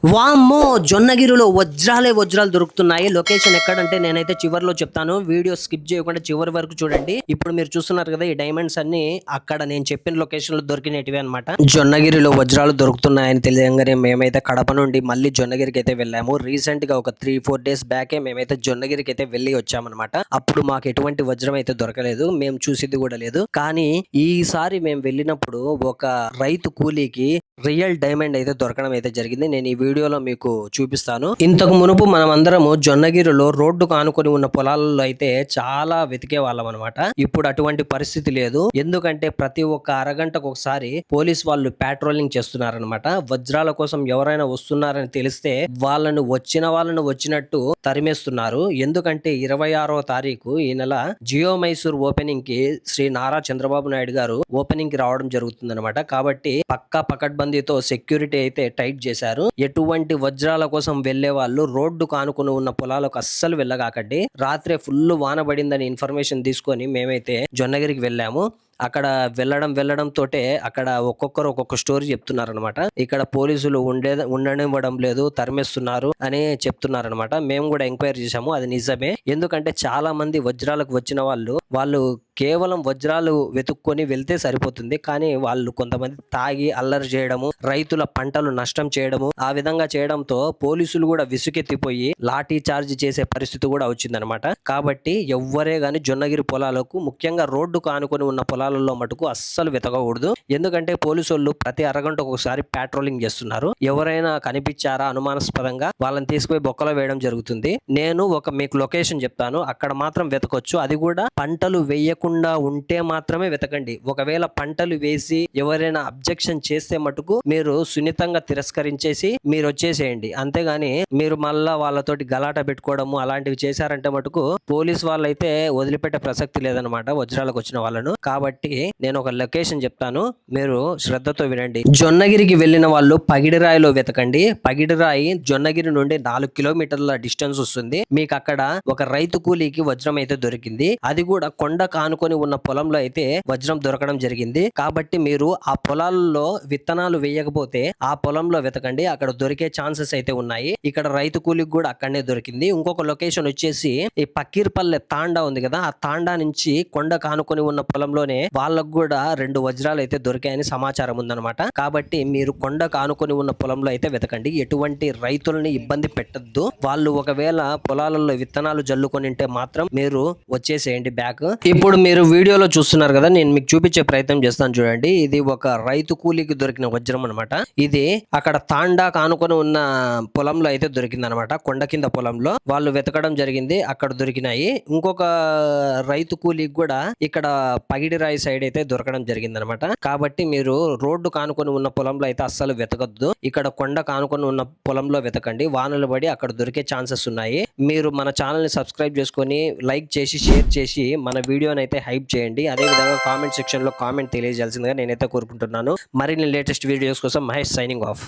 వామ్మో! జొన్నగిరిలో వజ్రాలు దొరుకుతున్నాయి. లొకేషన్ ఎక్కడంటే నేనైతే చివర్లో చెప్తాను. వీడియో స్కిప్ చేయకుండా చివరి వరకు చూడండి. ఇప్పుడు మీరు చూస్తున్నారు కదా! ఈ డైమండ్స్ అన్నీ అక్కడ నేను చెప్పిన లొకేషన్‌లో దొరికినటివే అన్నమాట. జొన్నగిరిలో వజ్రాలు దొరుకుతున్నాయని తెలియంగానే మేమైతే కడప నుండి మళ్ళీ జొన్నగిరికైతే వెళ్ళాము. రీసెంట్‌గా ఒక 3, 4 డేస్ బ్యాకే మేమైతే జొన్నగిరికైతే వెళ్ళి వచ్చామన్నమాట. అప్పుడు మాకు ఎటువంటి వజ్రం అయితే దొరకలేదు. మేము చూసింది కూడా లేదు. కానీ ఈసారి మేము వెళ్ళినప్పుడు ఒక రైతు కూలీకి రియల్ డైమండ్ అయితే దొరకడం అయితే జరిగింది. నేను ఈ వీడియోలో మీకు చూపిస్తాను. ఇంతకు మునుపు మనం అందరము జొన్నగిరిలో రోడ్డుకు ఆనుకొని ఉన్న పొలాలలో అయితే చాలా వెతికే వాళ్ళం అనమాట. ఇప్పుడు అటువంటి పరిస్థితి లేదు. ఎందుకంటే ప్రతి ఒక్క అరగంటకు ఒకసారి పోలీస్ వాళ్ళు పాట్రోలింగ్ చేస్తున్నారనమాట. వజ్రాల కోసం ఎవరైనా వస్తున్నారని తెలిస్తే వాళ్ళను వచ్చినట్టు తరిమేస్తున్నారు. ఎందుకంటే 26వ తారీఖు ఈ నెల జియో మైసూర్ ఓపెనింగ్ కి శ్రీ నారా చంద్రబాబు నాయుడు గారు ఓపెనింగ్ కి రావడం జరుగుతుంది అనమాట. కాబట్టి పక్కా పకడ్బందీతో సెక్యూరిటీ అయితే టైట్ చేశారు. ఎటువంటి వజ్రాల కోసం వెళ్లే వాళ్ళు రోడ్డు కానుకుని ఉన్న పొలాలకు అస్సలు వెళ్ళగాకండి. రాత్రే ఫుల్ వాన పడిందని ఇన్ఫర్మేషన్ తీసుకొని మేమైతే జొన్నగిరికి వెళ్ళాము. అక్కడ వెళ్ళడం తోటే అక్కడ ఒక్కొక్కరు ఒక్కొక్క స్టోరీ చెప్తున్నారు అనమాట. ఇక్కడ పోలీసులు ఉండనివ్వడం లేదు, తరిమేస్తున్నారు అని చెప్తున్నారు అనమాట. మేము కూడా ఎంక్వైరీ చేశాము, అది నిజమే. ఎందుకంటే చాలా మంది వజ్రాలకు వచ్చిన వాళ్ళు కేవలం వజ్రాలు వెతుక్కొని వెళ్తే సరిపోతుంది. కానీ వాళ్ళు కొంతమంది తాగి అల్లరి చేయడము, రైతుల పంటలు నష్టం చేయడము, ఆ విధంగా చేయడంతో పోలీసులు కూడా విసుకెత్తిపోయి లాఠీ చార్జ్ చేసే పరిస్థితి కూడా వచ్చిందనమాట. కాబట్టి ఎవ్వరే గాని జొన్నగిరి పొలాలకు, ముఖ్యంగా రోడ్డుకు ఆనుకొని ఉన్న పొలాలలో మటుకు అస్సలు వెతకకూడదు. ఎందుకంటే పోలీసు వాళ్ళు ప్రతి అరగంటకు ఒకసారి పాట్రోలింగ్ చేస్తున్నారు. ఎవరైనా కనిపించారా అనుమానాస్పదంగా వాళ్ళని తీసుకుపోయి బొక్కలో వేయడం జరుగుతుంది. నేను మీకు లొకేషన్ చెప్తాను, అక్కడ మాత్రం వెతకొచ్చు. అది కూడా పంటలు వేయకుండా ఉంటే మాత్రమే వెతకండి. ఒకవేళ పంటలు వేసి ఎవరైనా అబ్జెక్షన్ చేస్తే మటుకు మీరు సున్నితంగా తిరస్కరించేసి మీరు వచ్చేసేయండి. అంతేగాని మీరు మళ్ళా వాళ్ళతోటి గలాట పెట్టుకోవడము అలాంటివి చేశారంటే మటుకు పోలీస్ వాళ్ళైతే వదిలిపెట్టే ప్రసక్తి లేదనమాట వజ్రాలకు వచ్చిన వాళ్ళను. కాబట్టి నేను ఒక లొకేషన్ చెప్తాను, మీరు శ్రద్ధతో వినండి. జొన్నగిరికి వెళ్ళిన వాళ్ళు పగిడిరాయిలో వెతకండి. పగిడిరాయి జొన్నగిరి నుండి 4 కిలోమీటర్ల డిస్టెన్స్ వస్తుంది. మీకు అక్కడ ఒక రైతు కూలీకి వజ్రం అయితే దొరికింది. అది కూడా కొండ కానుకొని ఉన్న పొలంలో అయితే వజ్రం దొరకడం జరిగింది. కాబట్టి మీరు ఆ పొలాల్లో విత్తనాలు వేయకపోతే ఆ పొలంలో వెతకండి, అక్కడ దొరికే ఛాన్సెస్ అయితే ఉన్నాయి. ఇక్కడ రైతు కూలీకి కూడా అక్కడనే దొరికింది. ఇంకొక లొకేషన్ వచ్చేసి ఈ పక్కీర్పల్లె తాండా ఉంది కదా, ఆ తాండా నుంచి కొండ కానుకొని ఉన్న పొలంలోనే వాళ్ళకు కూడా 2 వజ్రాలు అయితే దొరికాయని సమాచారం ఉందన్నమాట. కాబట్టి మీరు కొండ కానుకొని ఉన్న పొలంలో అయితే వెతకండి. ఎటువంటి రైతుల్ని ఇబ్బంది పెట్టద్దు. వాళ్ళు ఒకవేళ పొలాలలో విత్తనాలు జల్లుకొని ఉంటే మాత్రం మీరు వచ్చేసేయండి బ్యాక్. ఇప్పుడు మీరు వీడియోలో చూస్తున్నారు కదా, నేను మీకు చూపించే ప్రయత్నం చేస్తాను చూడండి. ఇది ఒక రైతు కూలీకి దొరికిన వజ్రం అనమాట. ఇది అక్కడ తాండా కానుకొని ఉన్న పొలంలో అయితే దొరికింది అనమాట. కొండ కింద పొలంలో వాళ్ళు వెతకడం జరిగింది, అక్కడ దొరికినాయి. ఇంకొక రైతు కూలీకి కూడా ఇక్కడ పగిడిరాయి సైడ్ అయితే దొరకడం జరిగింది అనమాట. కాబట్టి మీరు రోడ్డు కానుకొని ఉన్న పొలంలో అయితే అస్సలు వెతకద్దు. ఇక్కడ కొండ కానుకొని ఉన్న పొలంలో వెతకండి. వానలు పడి అక్కడ దొరికే ఛాన్సెస్ ఉన్నాయి. మీరు మన ఛానల్ ని సబ్స్క్రైబ్ చేసుకొని లైక్ చేసి షేర్ చేసి మన వీడియోని అయితే హైప్ చేయండి. అదే విధంగా కామెంట్ సెక్షన్ లో కామెంట్ తెలియజేయాల్సిందిగా నేనైతే కోరుకుంటున్నాను. మరిన్ని లేటెస్ట్ వీడియోస్ కోసం మహేష్ సైనింగ్ ఆఫ్.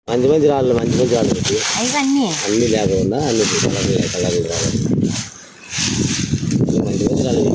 మంచి రాళ్ళు అన్ని లేకుండా అన్ని కలర్లు రావాలి. మంచి రాళ్ళు